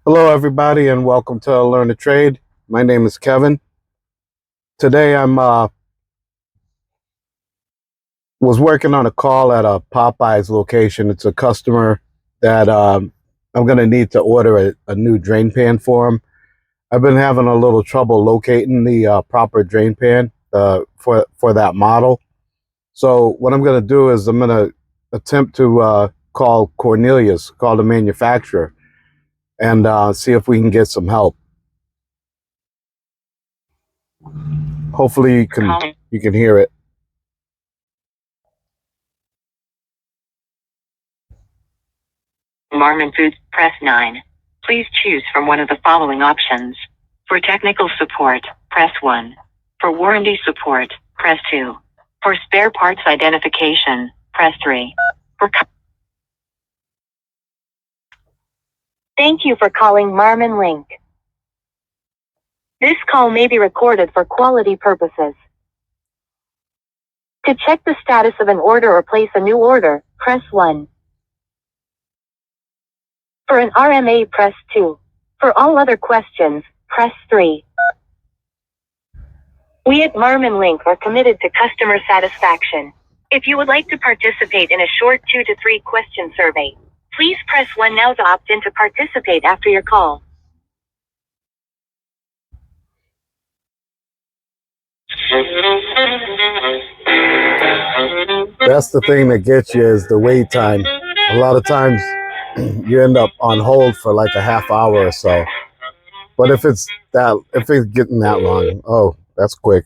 Hello, everybody, and welcome to Learn to Trade. My name is Kevin. Today, I'm was working on a call at a Popeyes location. It's a customer that I'm going to need to order a new drain pan for him. I've been having a little trouble locating the proper drain pan for that model. So what I'm going to do is I'm going to attempt to call Cornelius, call the manufacturer, and see if we can get some help. Hopefully you can hear it. Marmon Foods, press 9. Please choose from one of the following options. For technical support, press 1. For warranty support, press 2. For spare parts identification, press 3. Thank you for calling Marmon Link. This call may be recorded for quality purposes. To check the status of an order or place a new order, press 1. For an RMA, press 2. For all other questions, press 3. We at Marmon Link are committed to customer satisfaction. If you would like to participate in a short 2 to 3 question survey, please press 1 now to opt in to participate after your call. That's the thing that gets you is the wait time. A lot of times you end up on hold for like a half hour or so. But if it's getting that long, oh, that's quick.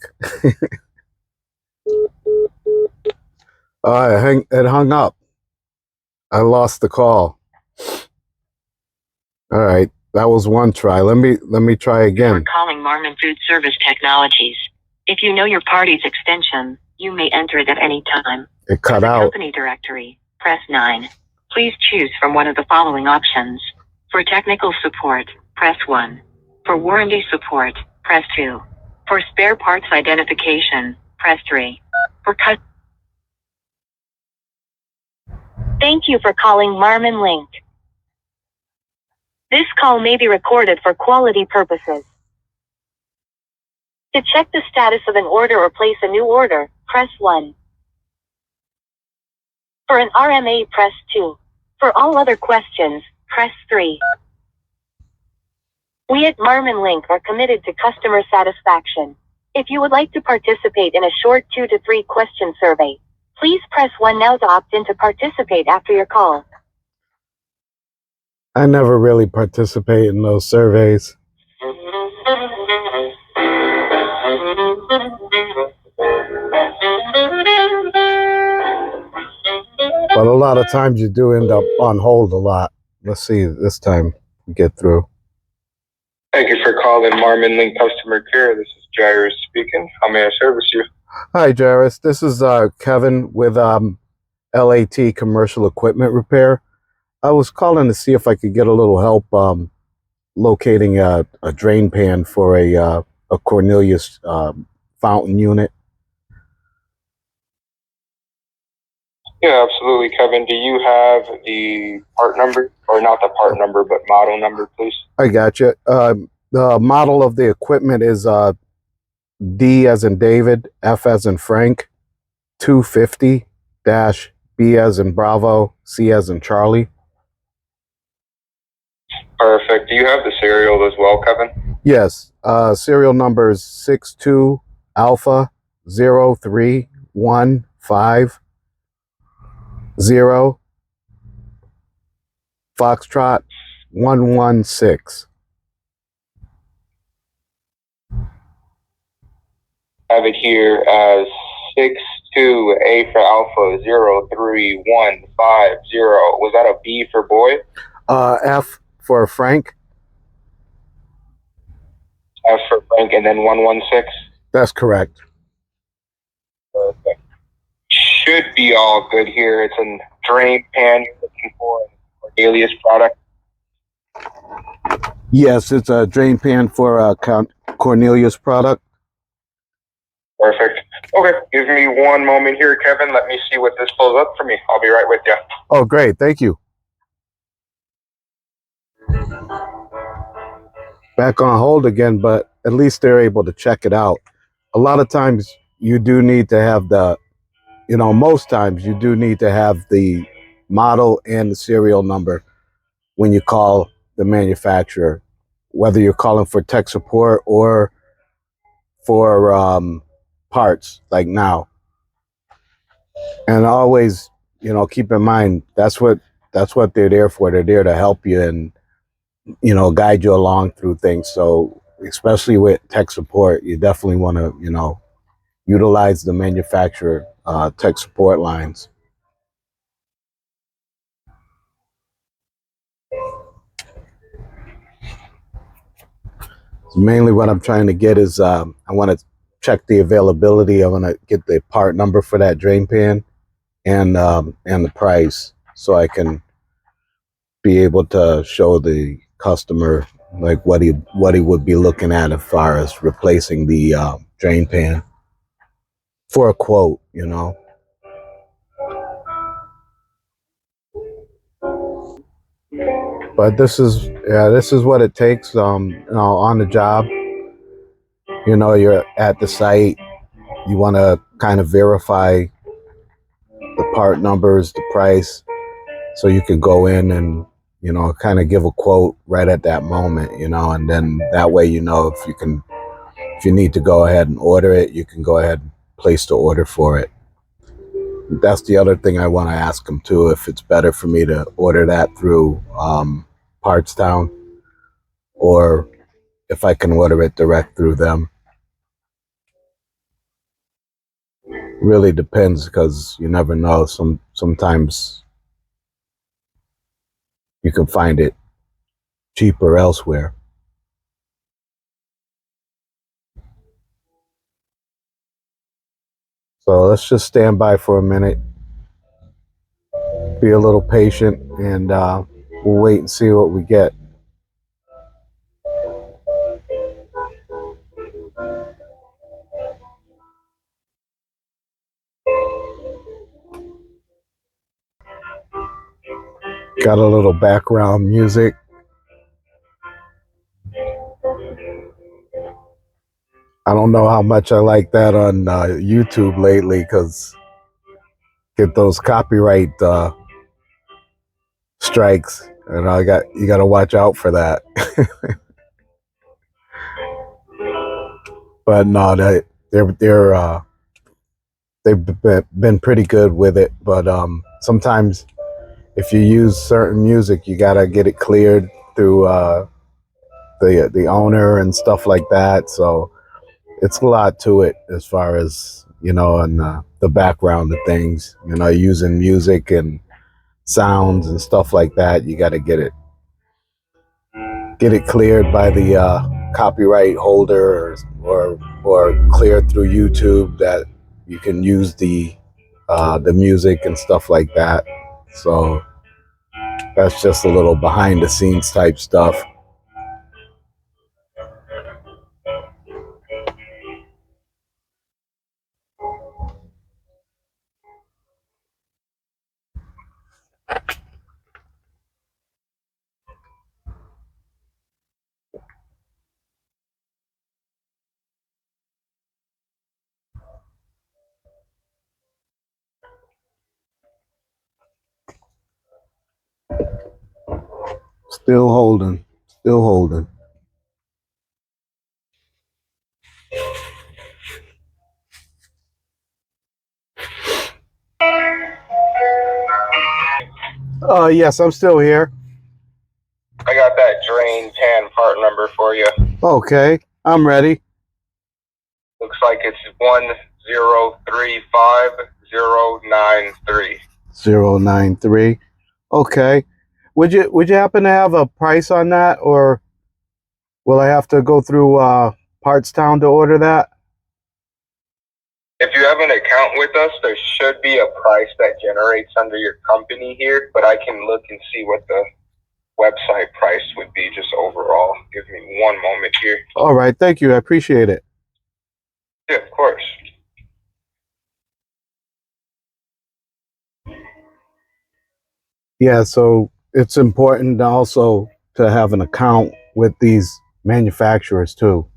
It hung up. I lost the call. All right, that was one try. Let me try again. We're calling Marmon Food Service Technologies. If you know your party's extension, you may enter it at any time. It cut For the out. company directory, press 9. Please choose from one of the following options. For technical support, press 1. For warranty support, press 2. For spare parts identification, press 3. Thank you for calling Marmon Link. This call may be recorded for quality purposes. To check the status of an order or place a new order, press 1. For an RMA, press 2. For all other questions, press 3. We at Marmon Link are committed to customer satisfaction. If you would like to participate in a short 2 to 3 question survey, please press 1 now to opt in to participate after your call. I never really participate in those surveys. But a lot of times you do end up on hold a lot. Let's see this time we get through. Thank you for calling Marmon Link Customer Care. This is Jairus speaking. How may I service you? Hi, Jairus. This is Kevin with LAT Commercial Equipment Repair. I was calling to see if I could get a little help locating a drain pan for a Cornelius fountain unit. Yeah, absolutely, Kevin. Do you have the part number, or not the part number, but model number, please? I got you. The model of the equipment is D as in David, F as in Frank, 250-B as in Bravo, C as in Charlie. Perfect. Do you have the serial as well, Kevin? Yes. Serial number is 62 Alpha 0315 0 Foxtrot 116. I have it here as 62A for Alpha 03150. Was that a B for boy? F for Frank. F for Frank, and then 116? That's correct. Perfect. Should be all good here. It's a drain pan you're looking for, a Cornelius product. Yes, it's a drain pan for a Cornelius product. Perfect. Okay, give me one moment here, Kevin. Let me see what this pulls up for me. I'll be right with you. Oh, great. Thank you. back on hold again, but at least they're able to check it out. A lot of times you do need to have most times you do need to have the model and the serial number when you call the manufacturer, whether you're calling for tech support or for parts like now. And always, keep in mind that's what they're there for. They're there to help you and guide you along through things. So especially with tech support, you definitely want to utilize the manufacturer tech support lines. So mainly what I'm trying to get is I want to check the availability. I want to get the part number for that drain pan and the price, so I can be able to show the customer like what he would be looking at as far as replacing the drain pan for a quote. But this is what it takes on the job. You're at the site, you want to kind of verify the part numbers, the price, so you can go in and kind of give a quote right at that moment, and then that way if you need to go ahead and order it, you can go ahead and place the order for it. That's the other thing I want to ask them too, if it's better for me to order that through Partstown, or if I can order it direct through them. Really depends, because you never know. Sometimes you can find it cheaper elsewhere. So let's just stand by for a minute, be a little patient, and we'll wait and see what we get. Got a little background music. I don't know how much I like that on YouTube lately, because get those copyright strikes, and you got to watch out for that. But no, they've been pretty good with it. But sometimes if you use certain music, you gotta get it cleared through the owner and stuff like that. So it's a lot to it as far as and the background of things. Using music and sounds and stuff like that. You got to get it cleared by the copyright holder, or cleared through YouTube, that you can use the music and stuff like that. So that's just a little behind the scenes type stuff. Still holding. Still holding. Yes, I'm still here. I got that drain pan part number for you. Okay, I'm ready. Looks like it's 1035093. 093. Okay. Would you happen to have a price on that, or will I have to go through Partstown to order that? If you have an account with us, there should be a price that generates under your company here, but I can look and see what the website price would be just overall. Give me one moment here. All right, thank you. I appreciate it. Yeah, of course. Yeah, so it's important also to have an account with these manufacturers too.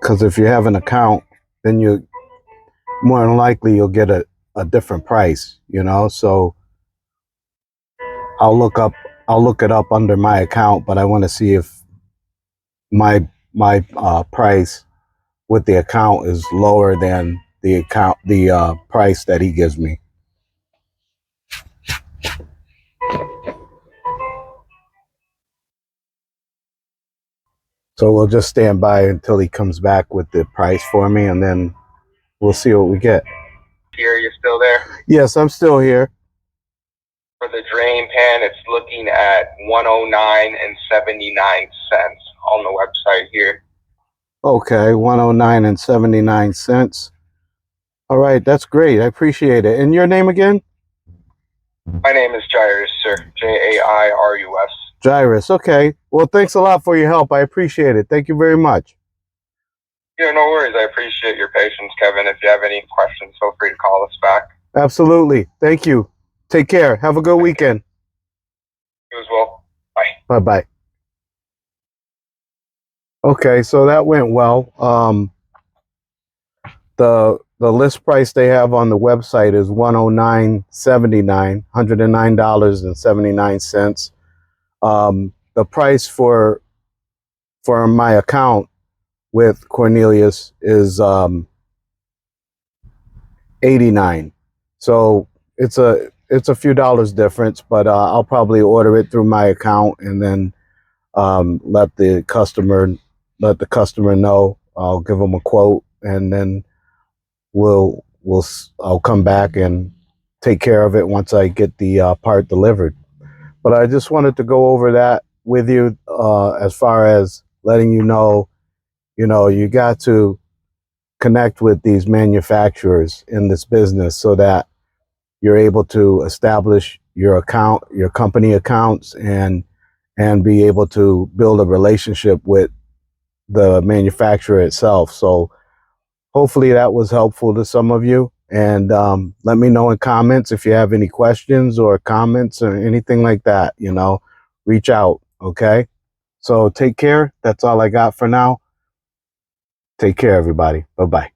Because if you have an account, then you more than likely you'll get a different price, you know. So I'll look it up under my account, but I want to see if my price with the account is lower than the price that he gives me. So we'll just stand by until he comes back with the price for me, and then we'll see what we get. Here, you still there? Yes, I'm still here. For the drain pan, it's looking at 109 and 79 cents on the website here. Okay, 109 and 79 cents. All right, that's great. I appreciate it. And your name again? My name is Jairus, sir. Jairus. Jairus. Okay. Well, thanks a lot for your help. I appreciate it. Thank you very much. Yeah, no worries. I appreciate your patience, Kevin. If you have any questions, feel free to call us back. Absolutely. Thank you. Take care. Have a good weekend. You as well. Bye. Bye-bye. Okay, so that went well. The list price they have on the website is $109.79, $109.79. The price for my account with Cornelius is $89. So it's a few dollars difference, but I'll probably order it through my account and then let the customer know. I'll give them a quote, and then I'll come back and take care of it once I get the part delivered. But I just wanted to go over that with you as far as letting you know, you got to connect with these manufacturers in this business so that you're able to establish your company accounts, and be able to build a relationship with the manufacturer itself. So hopefully that was helpful to some of you. And let me know in comments if you have any questions or comments or anything like that, reach out. Okay. So take care. That's all I got for now. Take care, everybody. Bye-bye.